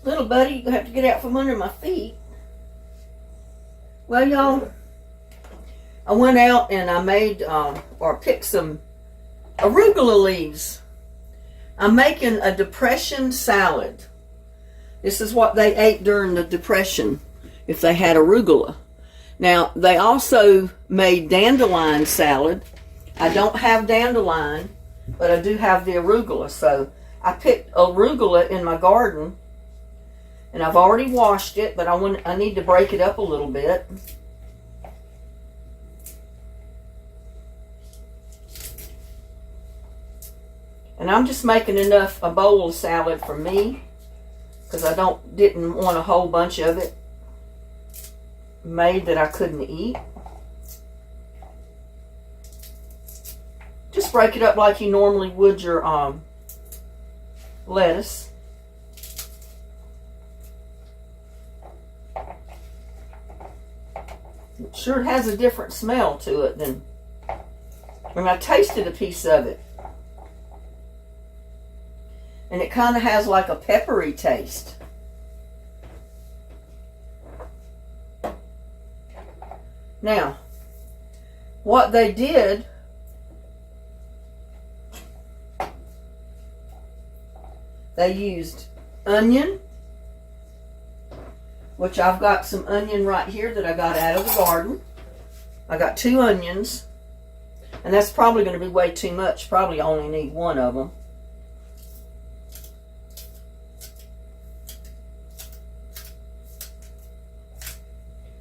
Little buddy, you're going to have to get out from under my feet. Well, y'all, I went out and I made, or picked some arugula leaves. I'm making a depression salad. This is what they ate during the depression, if they had arugula. Now, they also made dandelion salad. I don't have dandelion, but I do have the arugula. So I picked arugula in my garden, and I've already washed it, but I need to break it up a little bit. And I'm just making enough, a bowl of salad for me, because I didn't want a whole bunch of it made that I couldn't eat. Just break it up like you normally would your lettuce. It sure has a different smell to it than when I tasted a piece of it. And it kind of has like a peppery taste. Now, what they did, they used onion, which I've got some onion right here that I got out of the garden. I got 2 onions, and that's probably going to be way too much. Probably only need 1 of them.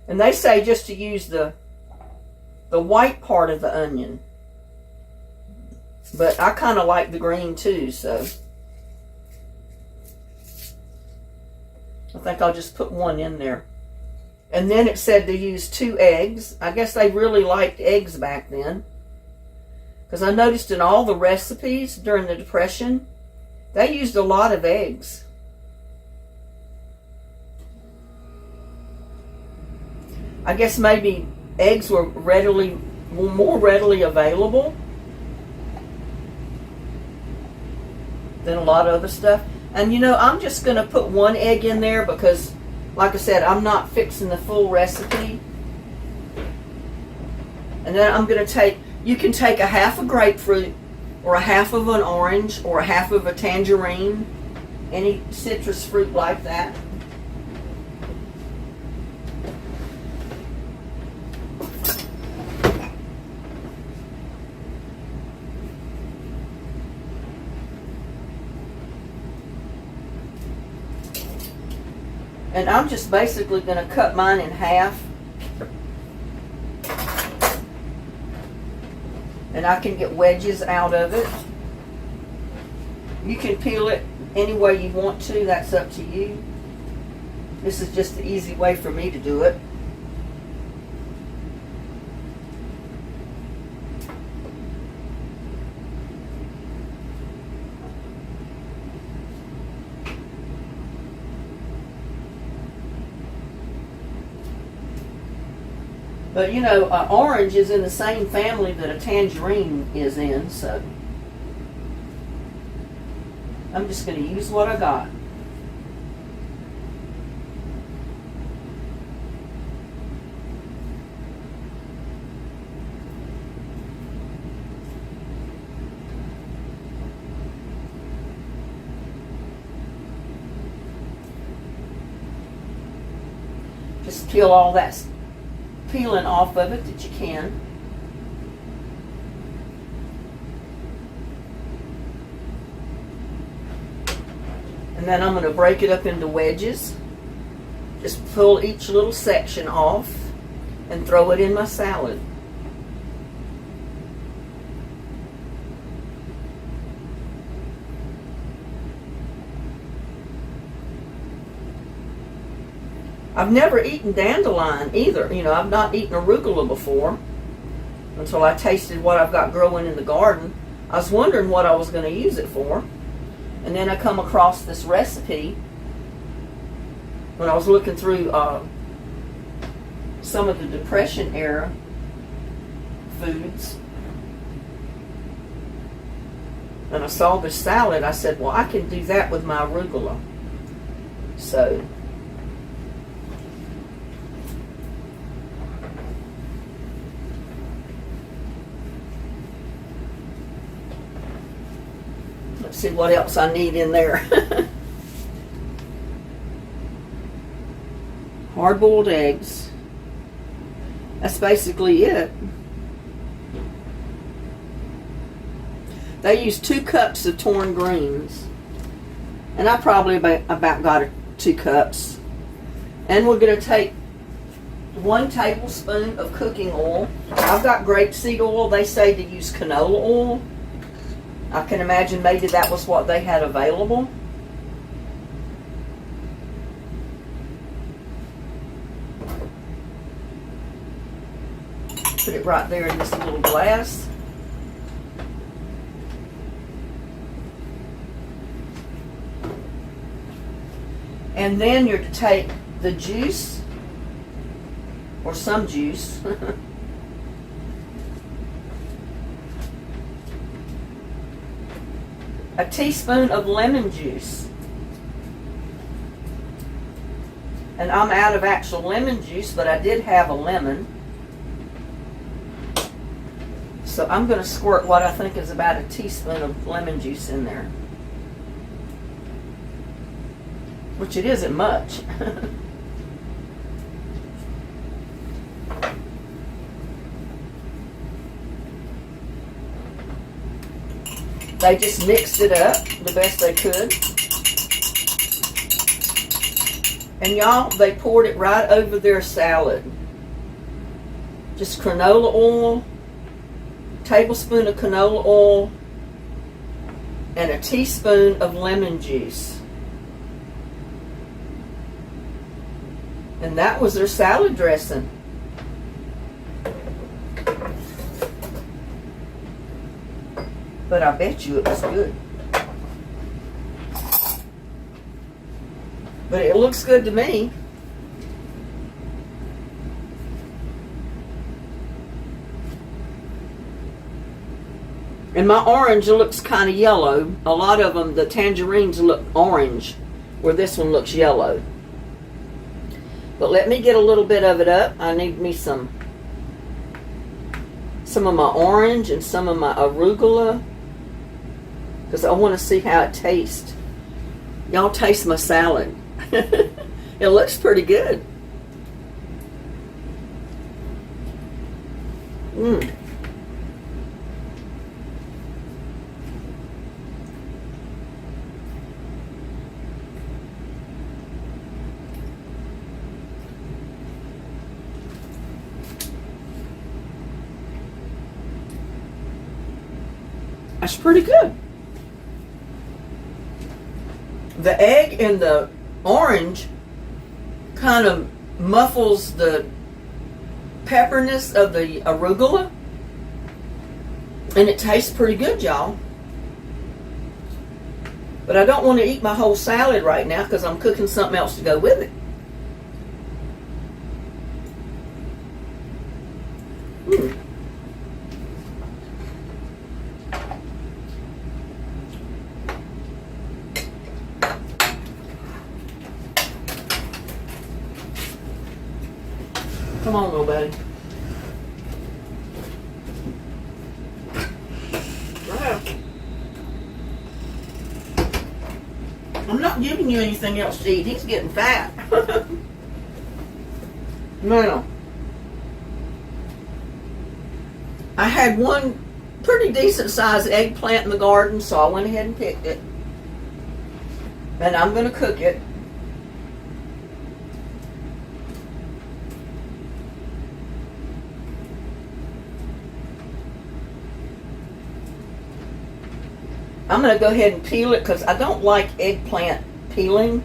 And they say just to use the white part of the onion. But I kind of like the green too, so I think I'll just put 1 in there. And then it said to use 2 eggs. I guess they really liked eggs back then. Because I noticed in all the recipes during the Depression, they used a lot of eggs. I guess maybe eggs were more readily available than a lot of other stuff. And you know, I'm just going to put 1 egg in there because, like I said, I'm not fixing the full recipe. And then I'm going to you can take a half a grapefruit, or a half of an orange, or a half of a tangerine, any citrus fruit like that. And I'm just basically going to cut mine in half. And I can get wedges out of it. You can peel it any way you want to. That's up to you. This is just the easy way for me to do it. But you know, orange is in the same family that a tangerine is in, so I'm just going to use what I got. Just peel all that peeling off of it that you can. And then I'm going to break it up into wedges. Just pull each little section off and throw it in my salad. I've never eaten dandelion either. You know, I've not eaten arugula before until I tasted what I've got growing in the garden. I was wondering what I was going to use it for. And then I come across this recipe when I was looking through some of the Depression era foods. And I saw this salad. I said, well, I can do that with my arugula. So let's see what else I need in there. Hard-boiled eggs. That's basically it. They use 2 cups of torn greens. And I probably about got 2 cups. And we're going to take 1 tablespoon of cooking oil. I've got grapeseed oil. They say to use canola oil. I can imagine maybe that was what they had available. Put it right there in this little glass. And then you're to take the juice, or some juice, a teaspoon of lemon juice. And I'm out of actual lemon juice, but I did have a lemon. So I'm going to squirt what I think is about a teaspoon of lemon juice in there. Which it isn't much. They just mixed it up the best they could. And y'all, they poured it right over their salad. Just canola oil, tablespoon of canola oil, and a teaspoon of lemon juice. And that was their salad dressing. But I bet you it was good. But it looks good to me. And my orange looks kind of yellow. A lot of them, the tangerines look orange, where this one looks yellow. But let me get a little bit of it up. I need me some of my orange and some of my arugula, because I want to see how it tastes. Y'all taste my salad. It looks pretty good. Mmm. That's pretty good. The egg and the orange kind of muffles the pepperness of the arugula, and it tastes pretty good, y'all. But I don't want to eat my whole salad right now because I'm cooking something else to go with it. Mm. Come on, little buddy. Wow. I'm not giving you anything else to eat. He's getting fat. Now, I had one pretty decent sized eggplant in the garden, so I went ahead and picked it. And I'm going to cook it. I'm going to go ahead and peel it because I don't like eggplant peeling.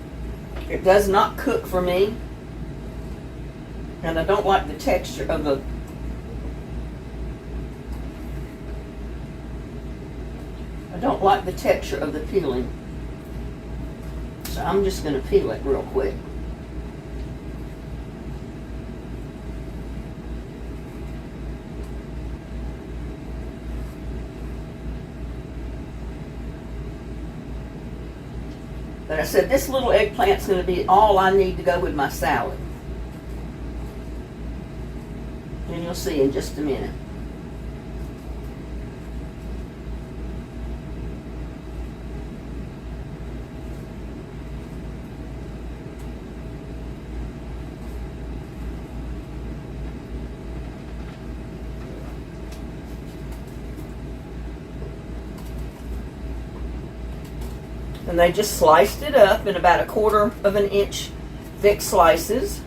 It does not cook for me. And I don't like the texture of the... I don't like the texture of the peeling. So I'm just going to peel it real quick. But I said this little eggplant's going to be all I need to go with my salad. And you'll see in just a minute. And they just sliced it up in about 1/4 of an inch thick slices.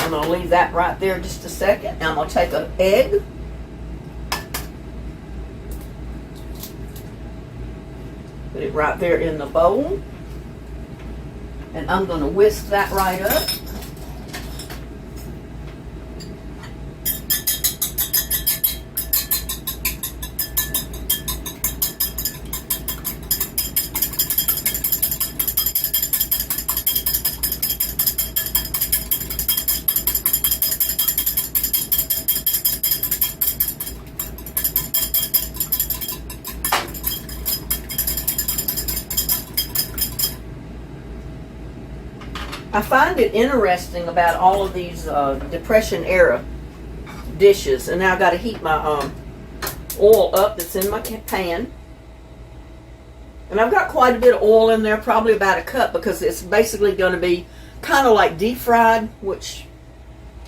I'm going to leave that right there just a second. Now I'm going to take an egg. Put it right there in the bowl. And I'm going to whisk that right up. I find it interesting about all of these Depression era dishes. And now I've got to heat my oil up that's in my pan. And I've got quite a bit of oil in there, probably about 1 cup, because it's basically going to be kind of like deep fried, which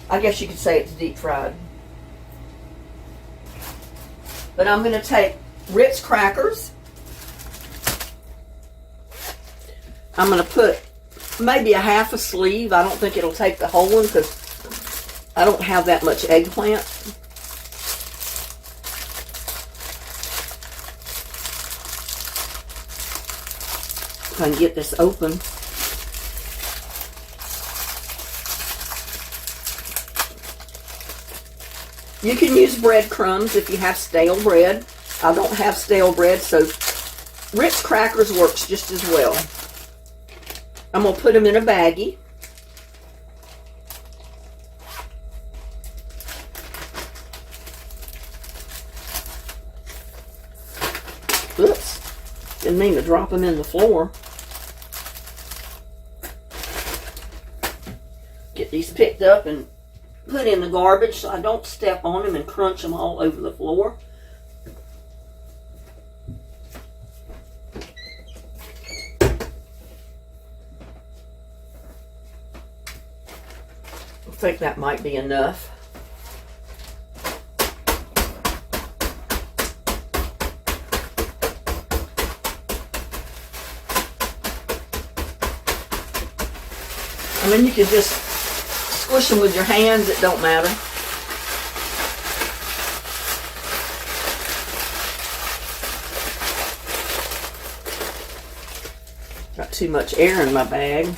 I guess you could say it's deep fried. But I'm going to take Ritz crackers. I'm going to put maybe a 1/2 sleeve. I don't think it'll take the whole one because I don't have that much eggplant. If I can get this open. You can use breadcrumbs if you have stale bread. I don't have stale bread, so Ritz crackers works just as well. I'm going to put them in a baggie. Oops, didn't mean to drop them in the floor. Get these picked up and put in the garbage so I don't step on them and crunch them all over the floor. I think that might be enough. I mean, you can just squish them with your hands, it don't matter. Got too much air in my bag.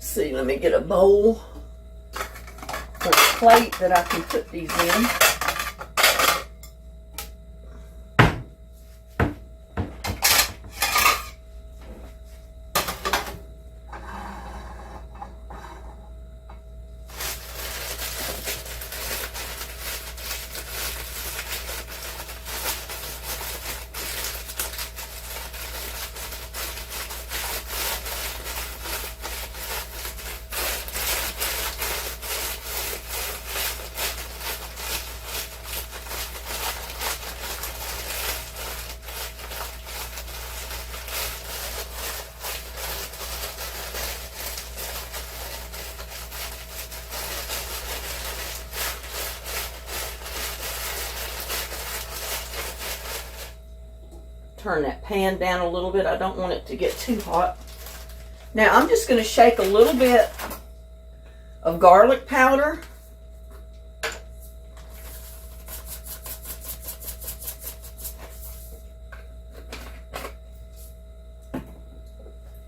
See, let me get a bowl or a plate that I can put these in. turn that pan down a little bit. I don't want it to get too hot. Now I'm just going to shake a little bit of garlic powder.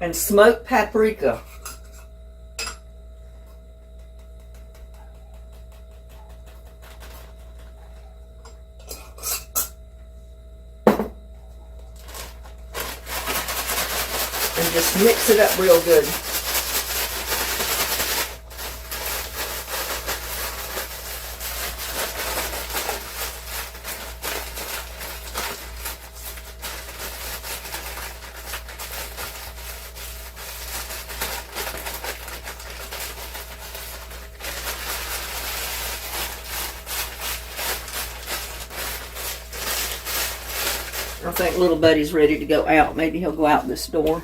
And smoked paprika. And just mix it up real good. I think little buddy's ready to go out. Maybe he'll go out this door.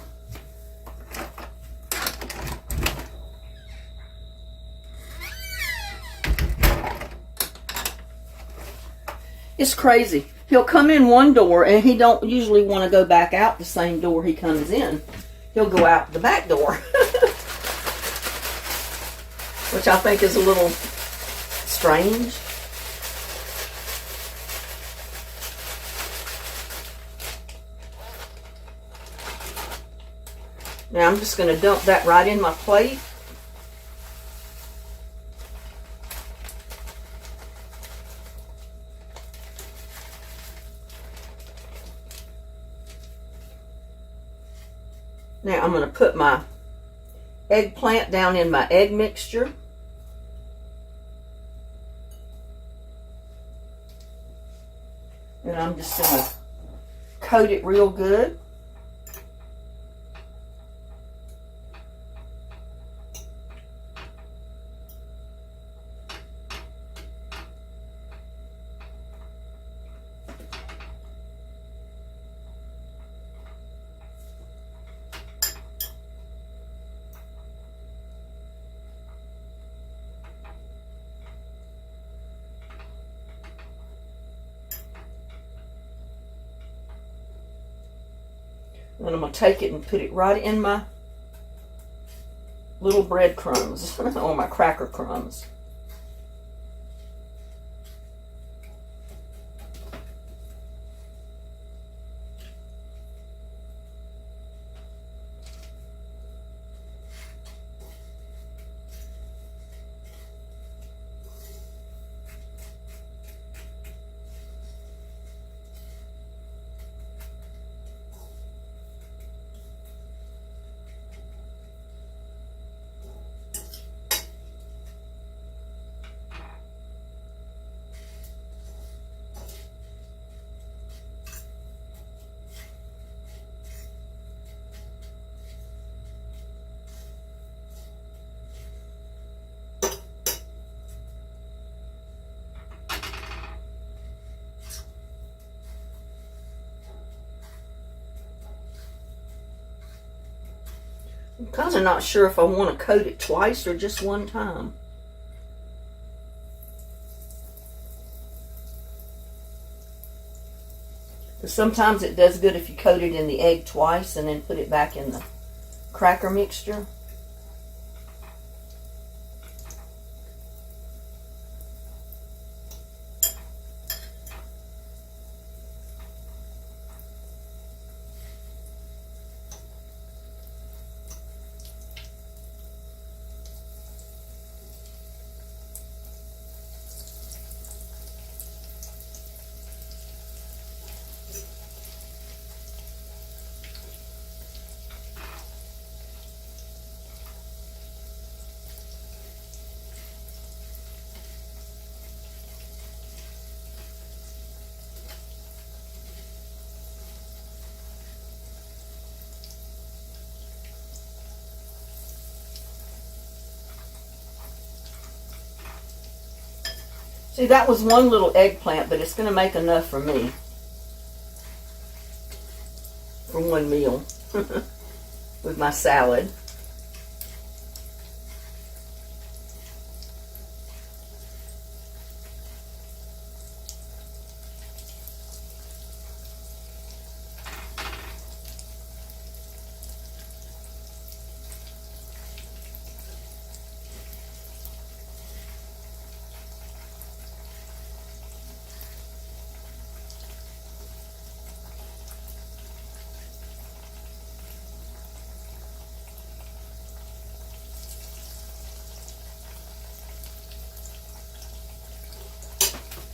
It's crazy. He'll come in one door and he don't usually want to go back out the same door he comes in. He'll go out the back door. Which I think is a little strange. Now I'm just going to dump that right in my plate. Now I'm going to put my eggplant down in my egg mixture. And I'm just going to coat it real good. And I'm going to take it and put it right in my little breadcrumbs, or my cracker crumbs. I'm kind of not sure if I want to coat it twice or just one time. Because sometimes it does good if you coat it in the egg twice and then put it back in the cracker mixture. See, that was one little eggplant, but it's going to make enough for me. For one meal. With my salad.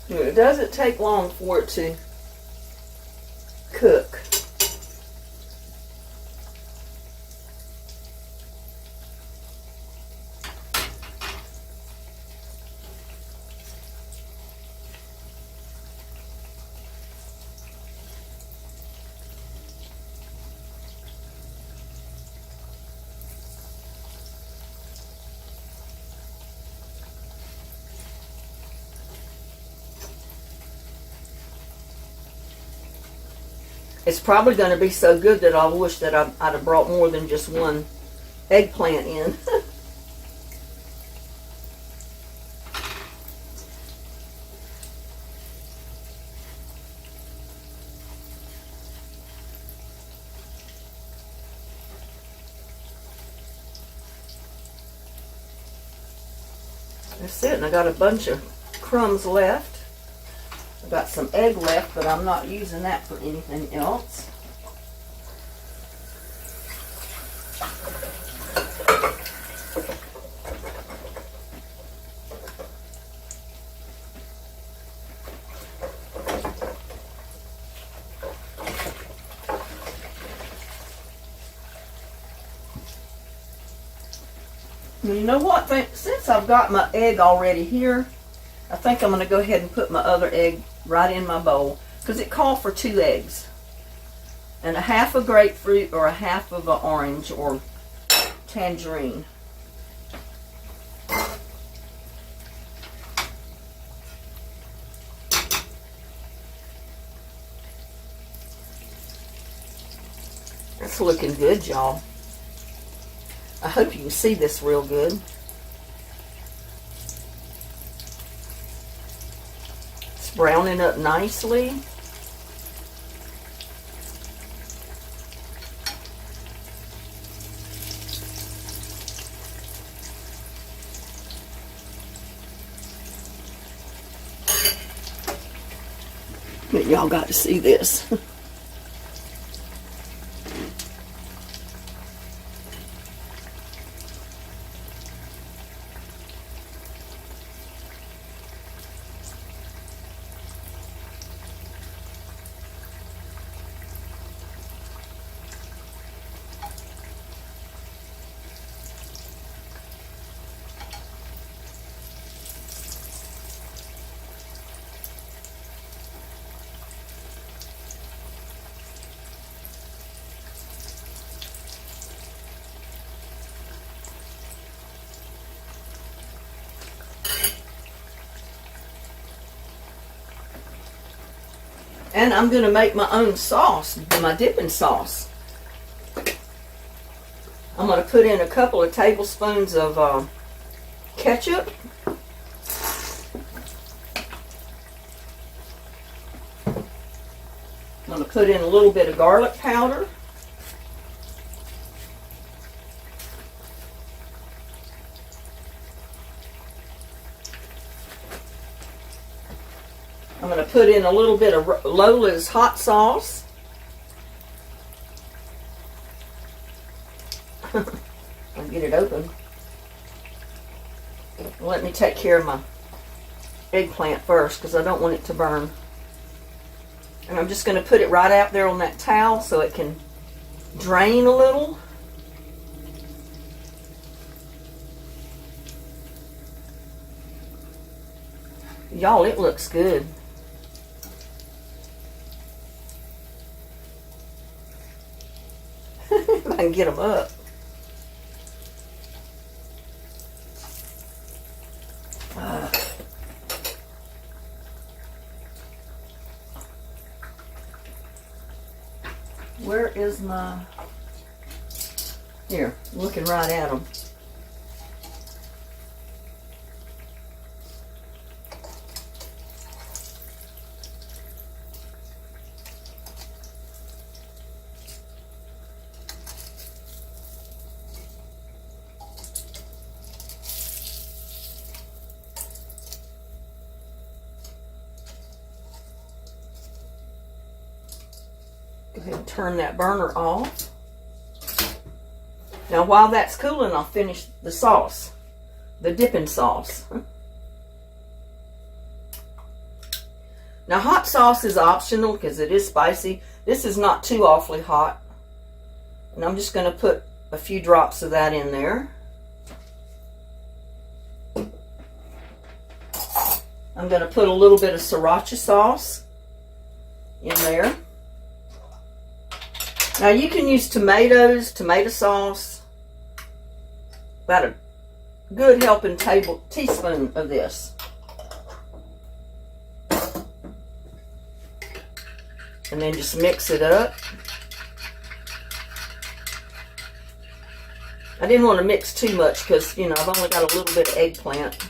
It doesn't take long for it to cook. It's probably going to be so good that I wish that I'd have brought more than just one eggplant in. That's it, and I got a bunch of crumbs left. I've got some egg left, but I'm not using that for anything else. You know what? Since I've got my egg already here, I think I'm going to go ahead and put my other egg right in my bowl, because it called for 2 eggs and a half a grapefruit or a half of an orange or tangerine. It's looking good, y'all. I hope you can see this real good. Browning up nicely. Y'all got to see this. And I'm going to make my own sauce, my dipping sauce. I'm going to put in a couple of tablespoons of ketchup. I'm going to put in a little bit of garlic powder. I'm going to put in a little bit of Lola's hot sauce. I'll get it open. Let me take care of my eggplant first, because I don't want it to burn. And I'm just going to put it right out there on that towel so it can drain a little. Y'all, it looks good. If I can get them up. Where is my... Here, looking right at them. Go ahead and turn that burner off. Now while that's cooling, I'll finish the sauce, the dipping sauce. Now, hot sauce is optional because it is spicy. This is not too awfully hot. And I'm just going to put a few drops of that in there. I'm going to put a little bit of sriracha sauce in there. Now, you can use tomatoes, tomato sauce. About a good helping teaspoon of this. And then just mix it up. I didn't want to mix too much because, you know, I've only got a little bit of eggplant.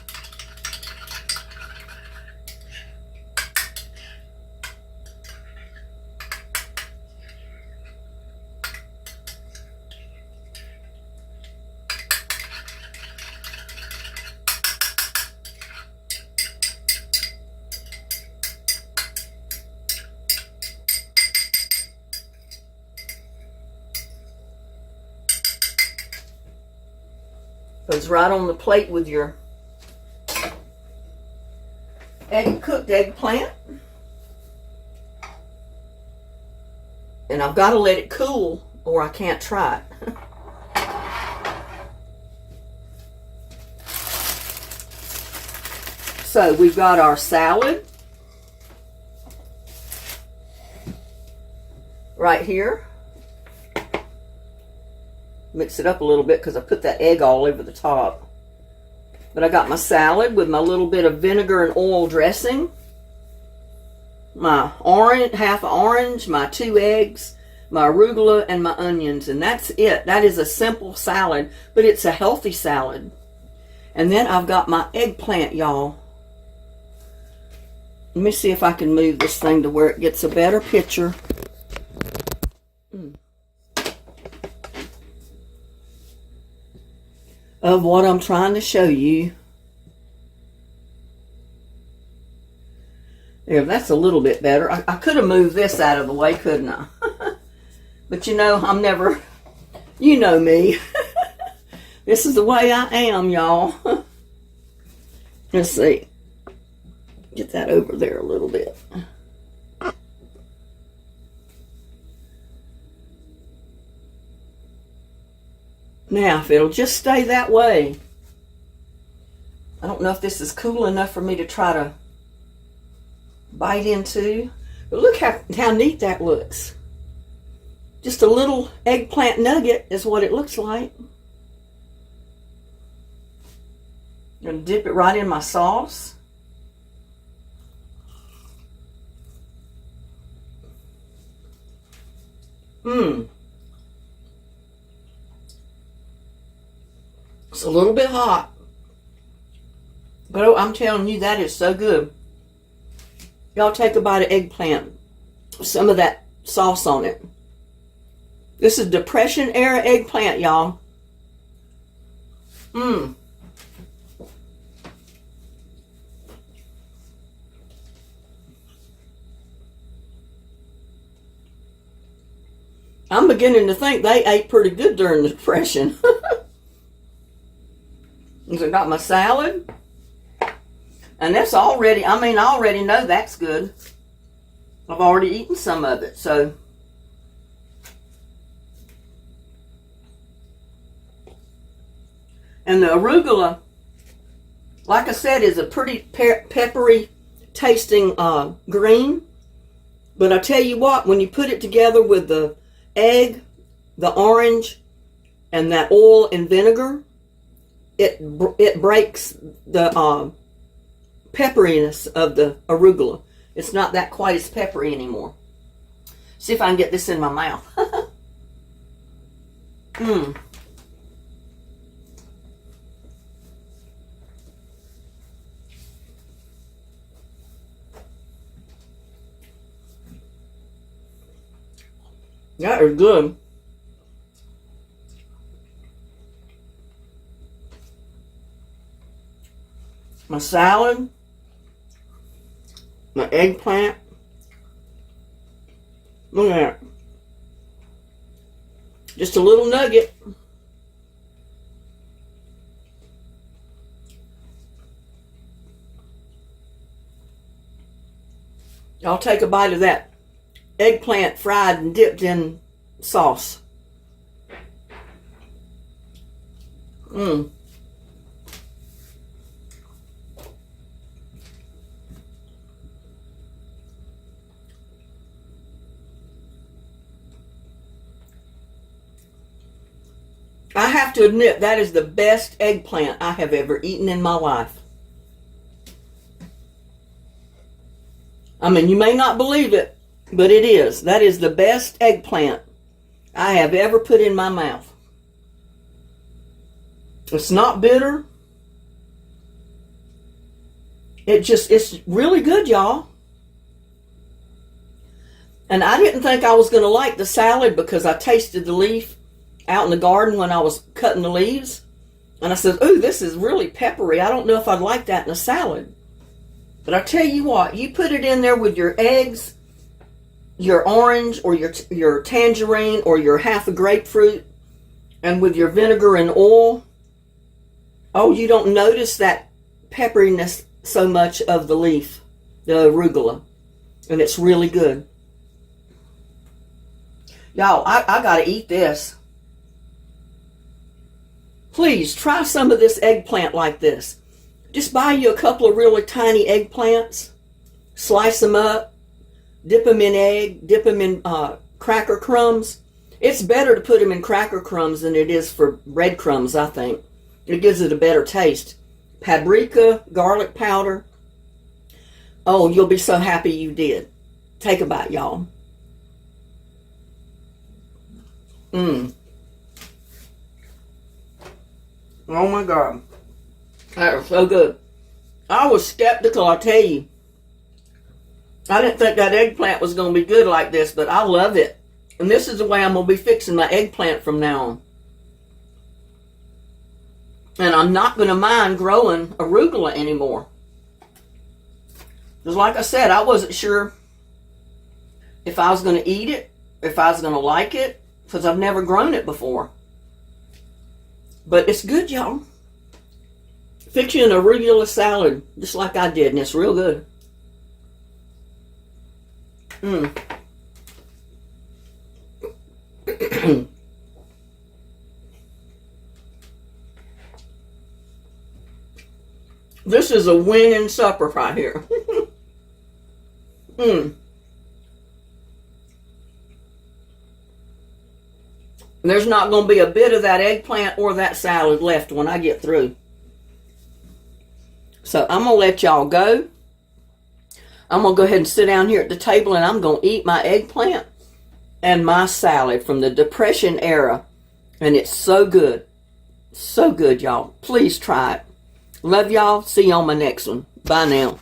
Goes right on the plate with your cooked eggplant. And I've got to let it cool or I can't try it. So we've got our salad right here. Mix it up a little bit because I put that egg all over the top. But I got my salad with my little bit of vinegar and oil dressing. My orange, half an orange, my 2 eggs, my arugula, and my onions. And that's it. That is a simple salad, but it's a healthy salad. And then I've got my eggplant, y'all. Let me see if I can move this thing to where it gets a better picture. Of what I'm trying to show you. There, that's a little bit better. I could have moved this out of the way, couldn't I? But you know, I'm never, you know me. This is the way I am, y'all. Let's see. Get that over there a little bit. Now, if it'll just stay that way. I don't know if this is cool enough for me to try to bite into. But look how neat that looks. Just a little eggplant nugget is what it looks like. I'm going to dip it right in my sauce. It's a little bit hot, but I'm telling you, that is so good. Y'all take a bite of eggplant, some of that sauce on it. This is Depression era eggplant, y'all. I'm beginning to think they ate pretty good during the Depression. I got my salad. And that's already, I already know that's good. I've already eaten some of it, so. And the arugula, like I said, is a pretty peppery tasting green. But I tell you what, when you put it together with the egg, the orange, and that oil and vinegar, it breaks the pepperiness of the arugula. It's not that quite as peppery anymore. See if I can get this in my mouth. That is good. My salad, my eggplant. Look at that. Just a little nugget. I'll take a bite of that eggplant fried and dipped in sauce. Mmm. I have to admit, that is the best eggplant I have ever eaten in my life. I mean, you may not believe it, but it is. That is the best eggplant I have ever put in my mouth. It's not bitter. It's really good, y'all. And I didn't think I was going to like the salad because I tasted the leaf out in the garden when I was cutting the leaves. And I said, ooh, this is really peppery. I don't know if I'd like that in a salad. But I tell you what, you put it in there with your eggs, your orange, or your tangerine, or your half a grapefruit, and with your vinegar and oil. Oh, you don't notice that pepperiness so much of the leaf, the arugula. And it's really good. Y'all, I gotta eat this. Please, try some of this eggplant like this. Just buy you a couple of really tiny eggplants, slice them up, dip them in egg, dip them in cracker crumbs. It's better to put them in cracker crumbs than it is for breadcrumbs, I think. It gives it a better taste. Paprika, garlic powder. Oh, you'll be so happy you did. Take a bite, y'all. Mmm. Oh my God. That was so good. I was skeptical, I'll tell you. I didn't think that eggplant was going to be good like this, but I love it. And this is the way I'm going to be fixing my eggplant from now on. And I'm not going to mind growing arugula anymore. Because like I said, I wasn't sure if I was going to eat it, if I was going to like it, because I've never grown it before. But it's good, y'all. Fix you an arugula salad, just like I did, and it's real good. Mmm. This is a winning supper right here. Mmm. There's not going to be a bit of that eggplant or that salad left when I get through. So I'm going to let y'all go. I'm going to go ahead and sit down here at the table and I'm going to eat my eggplant and my salad from the Depression era. And it's so good. So good, y'all. Please try it. Love y'all. See you on my next one. Bye now.